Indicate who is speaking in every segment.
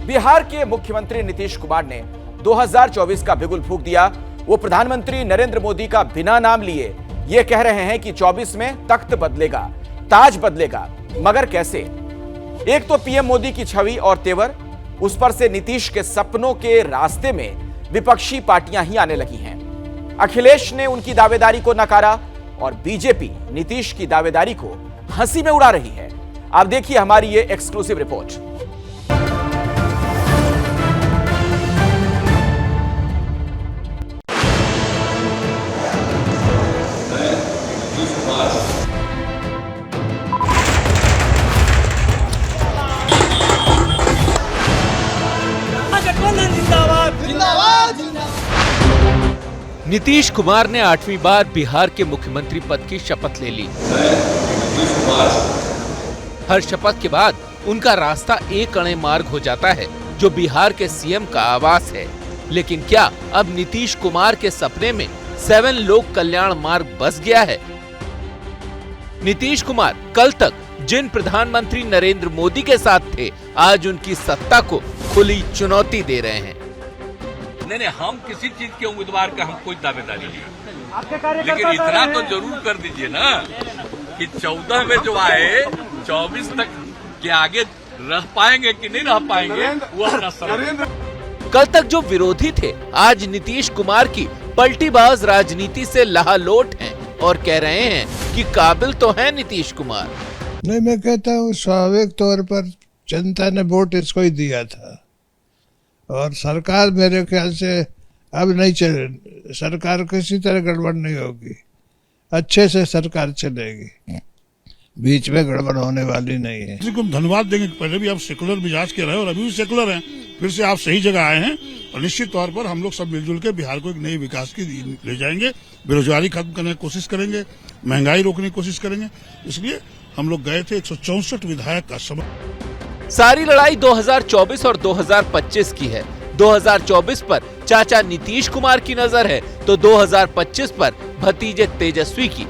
Speaker 1: बिहार के मुख्यमंत्री नीतीश कुमार ने 2024 का बिगुल फूंक दिया। वो प्रधानमंत्री नरेंद्र मोदी का बिना नाम लिए ये कह रहे हैं कि 24 में तख्त बदलेगा, ताज बदलेगा, मगर कैसे? एक तो पीएम मोदी की छवि और तेवर, उस पर से नीतीश के सपनों के रास्ते में विपक्षी पार्टियां ही आने लगी हैं। अखिलेश ने उनकी दावेदारी को नकारा और बीजेपी नीतीश की दावेदारी को हंसी में उड़ा रही है। आप देखिए हमारी ये एक्सक्लूसिव रिपोर्ट।
Speaker 2: नीतीश कुमार ने 8वीं बार बिहार के मुख्यमंत्री पद की शपथ ले ली। हर शपथ के बाद उनका रास्ता एक अणे मार्ग हो जाता है, जो बिहार के सीएम का आवास है। लेकिन क्या अब नीतीश कुमार के सपने में 7 लोक कल्याण मार्ग बस गया है? नीतीश कुमार कल तक जिन प्रधानमंत्री नरेंद्र मोदी के साथ थे, आज उनकी सत्ता को खुली चुनौती दे रहे हैं।
Speaker 3: नहीं, हम किसी चीज के उम्मीदवार का हम कोई दावेदारी नहीं, लेकिन इतना तो जरूर कर दीजिए ना कि 14 में जो आए 24 तक के आगे रह पाएंगे कि नहीं रह पाएंगे, वो अपना समय।
Speaker 2: कल तक जो विरोधी थे, आज नीतीश कुमार की पलटीबाज राजनीति से लाहलोट हैं और कह रहे हैं कि काबिल तो है नीतीश कुमार।
Speaker 4: नहीं, मैं कहता हूँ स्वाभाविक तौर पर जनता ने वोट इसको ही दिया था और सरकार मेरे ख्याल से अब नहीं चले, सरकार किसी तरह गड़बड़ नहीं होगी, अच्छे से सरकार चलेगी, बीच में गड़बड़ होने वाली नहीं है।
Speaker 5: किसी को धन्यवाद देंगे, पहले भी आप सेकुलर मिजाज के रहे और अभी भी सेकुलर हैं, फिर से आप सही जगह आए हैं और निश्चित तौर पर हम लोग सब मिलजुल के बिहार को एक नई विकास की ले जाएंगे, बेरोजगारी खत्म करने की कोशिश करेंगे, महंगाई रोकने की कोशिश करेंगे। इसलिए हम लोग गए थे 164 विधायक का समय।
Speaker 2: सारी लड़ाई 2024 और 2025 की है। 2024 पर चाचा नीतीश कुमार की नजर है तो 2025 पर भतीजे तेजस्वी की।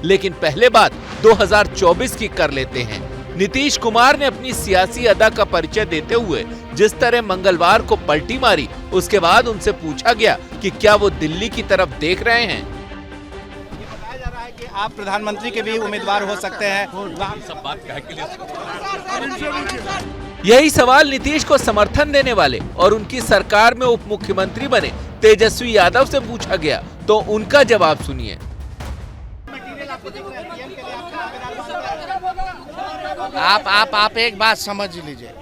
Speaker 2: लेकिन पहले बात 2024 की कर लेते हैं। नीतीश कुमार ने अपनी सियासी अदा का परिचय देते हुए जिस तरह मंगलवार को पलटी मारी, उसके बाद उनसे पूछा गया कि क्या वो दिल्ली की तरफ देख रहे हैं।
Speaker 6: आप प्रधानमंत्री के भी उम्मीदवार हो सकते हैं।
Speaker 3: सब बात कहे के लिए
Speaker 2: यही सवाल नीतीश को समर्थन देने वाले और उनकी सरकार में उप मुख्यमंत्री बने तेजस्वी यादव से पूछा गया, तो उनका जवाब सुनिए।
Speaker 6: आप एक बात समझ लीजिए,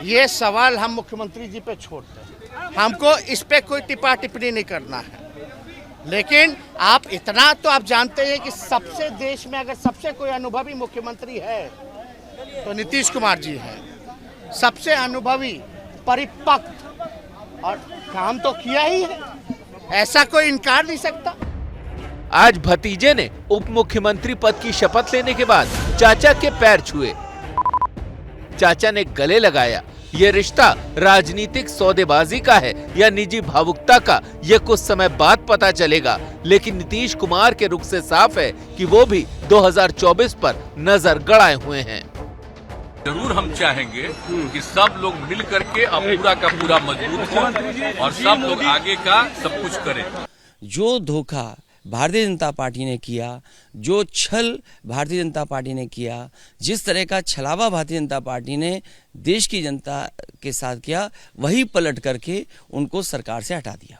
Speaker 6: ये सवाल हम मुख्यमंत्री जी पे छोड़ते हैं, हमको इस पे कोई टिप्पा टिप्पणी नहीं करना है। लेकिन आप इतना तो आप जानते हैं कि सबसे देश में अगर सबसे कोई अनुभवी मुख्यमंत्री है तो नीतीश कुमार जी हैं। सबसे अनुभवी, परिपक्व, और काम तो किया ही है, ऐसा कोई इनकार नहीं सकता।
Speaker 2: आज भतीजे ने उप मुख्यमंत्री पद की शपथ लेने के बाद चाचा के पैर छुए, चाचा ने गले लगाया। ये रिश्ता राजनीतिक सौदेबाजी का है या निजी भावुकता का, ये कुछ समय बाद पता चलेगा। लेकिन नीतीश कुमार के रुख से साफ है कि वो भी 2024 पर नजर गड़ाए हुए हैं।
Speaker 3: जरूर हम चाहेंगे कि सब लोग मिल करके अब पूरा का पूरा मजबूत हो और सब लोग आगे का सब कुछ करें।
Speaker 7: जो धोखा भारतीय जनता पार्टी ने किया, जो छल भारतीय जनता पार्टी ने किया, जिस तरह का छलावा भारतीय जनता पार्टी ने देश की जनता के साथ किया, वही पलट करके उनको सरकार से हटा दिया।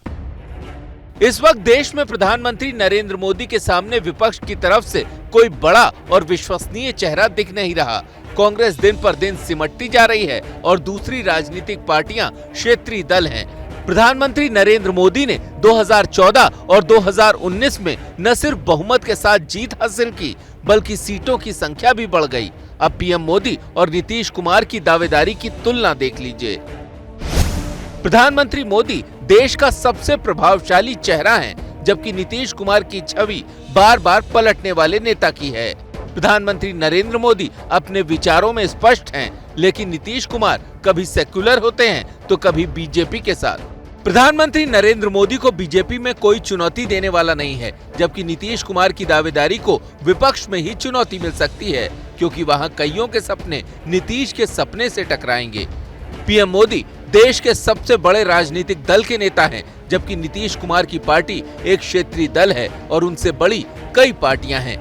Speaker 2: इस वक्त देश में प्रधानमंत्री नरेंद्र मोदी के सामने विपक्ष की तरफ से कोई बड़ा और विश्वसनीय चेहरा दिख नहीं रहा। कांग्रेस दिन पर दिन सिमटती जा रही है और दूसरी राजनीतिक पार्टियां क्षेत्रीय दल हैं। प्रधानमंत्री नरेंद्र मोदी ने 2014 और 2019 में न सिर्फ बहुमत के साथ जीत हासिल की, बल्कि सीटों की संख्या भी बढ़ गई। अब पीएम मोदी और नीतीश कुमार की दावेदारी की तुलना देख लीजिए। प्रधानमंत्री मोदी देश का सबसे प्रभावशाली चेहरा हैं, जबकि नीतीश कुमार की छवि बार बार पलटने वाले नेता की है। प्रधानमंत्री नरेंद्र मोदी अपने विचारों में स्पष्ट हैं, लेकिन नीतीश कुमार कभी सेक्युलर होते हैं तो कभी बीजेपी के साथ। प्रधानमंत्री नरेंद्र मोदी को बीजेपी में कोई चुनौती देने वाला नहीं है, जबकि नीतीश कुमार की दावेदारी को विपक्ष में ही चुनौती मिल सकती है, क्योंकि वहां कईयों के सपने नीतीश के सपने से टकराएंगे। पीएम मोदी देश के सबसे बड़े राजनीतिक दल के नेता हैं, जबकि नीतीश कुमार की पार्टी एक क्षेत्रीय दल है और उनसे बड़ी कई पार्टियां हैं।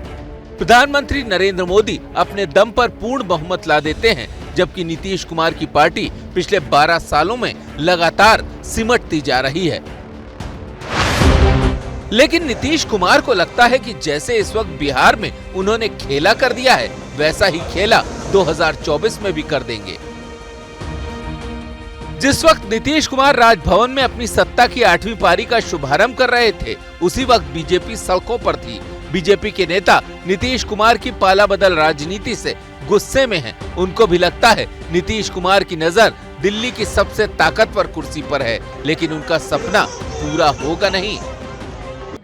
Speaker 2: प्रधानमंत्री नरेंद्र मोदी अपने दम पर पूर्ण बहुमत ला देते हैं, जबकि नीतीश कुमार की पार्टी पिछले 12 सालों में लगातार सिमटती जा रही है। लेकिन नीतीश कुमार को लगता है कि जैसे इस वक्त बिहार में उन्होंने खेला कर दिया है, वैसा ही खेला 2024 में भी कर देंगे। जिस वक्त नीतीश कुमार राजभवन में अपनी सत्ता की 8वीं पारी का शुभारंभ कर रहे थे, उसी वक्त बीजेपी सड़कों पर थी। बीजेपी के नेता नीतीश कुमार की पाला बदल राजनीति से गुस्से में हैं। उनको भी लगता है नीतीश कुमार की नजर दिल्ली की सबसे ताकतवर कुर्सी पर है, लेकिन उनका सपना पूरा होगा नहीं।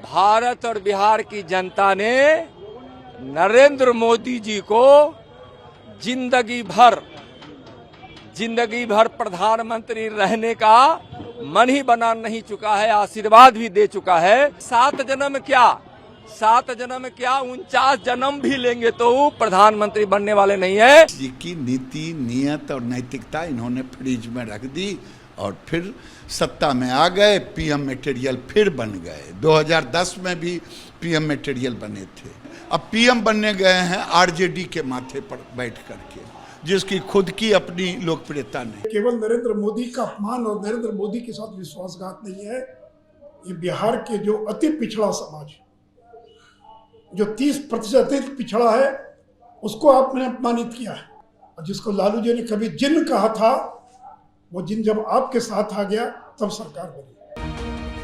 Speaker 8: भारत और बिहार की जनता ने नरेंद्र मोदी जी को जिंदगी भर प्रधानमंत्री रहने का मन ही बना नहीं चुका है, आशीर्वाद भी दे चुका है। 7 जन्म क्या 49 जन्म भी लेंगे तो वो प्रधानमंत्री बनने वाले नहीं है।
Speaker 9: जी की नीति, नियत और नैतिकता इन्होंने फ्रीज में रख दी और फिर सत्ता में आ गए, पीएम मटेरियल फिर बन गए। 2010 में भी पीएम मटेरियल बने थे, अब पीएम बनने गए हैं आरजेडी के माथे पर बैठ करके, जिसकी खुद की अपनी लोकप्रियता नहीं।
Speaker 10: केवल नरेंद्र मोदी का अपमान और नरेंद्र मोदी के साथ विश्वासघात नहीं है, ये बिहार के जो अति पिछड़ा समाज, जो 30% अति पिछड़ा है, उसको आपने अपमानित किया है। और जिसको लालू जी ने कभी जिन कहा था, वो जिन जब आपके साथ आ गया तब सरकार बनी।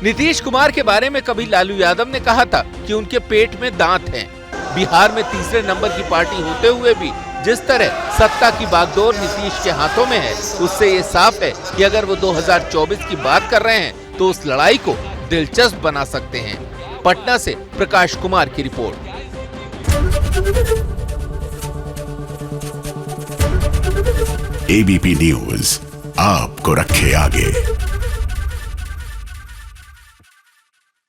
Speaker 2: नीतीश कुमार के बारे में कभी लालू यादव ने कहा था कि उनके पेट में दांत हैं। बिहार में तीसरे नंबर की पार्टी होते हुए भी जिस तरह सत्ता की बागडोर नीतीश के हाथों में है, उससे ये साफ है कि अगर वो 2024 की बात कर रहे हैं तो उस लड़ाई को दिलचस्प बना सकते हैं। पटना से प्रकाश कुमार की रिपोर्ट।
Speaker 11: एबीपी न्यूज आपको रखे आगे।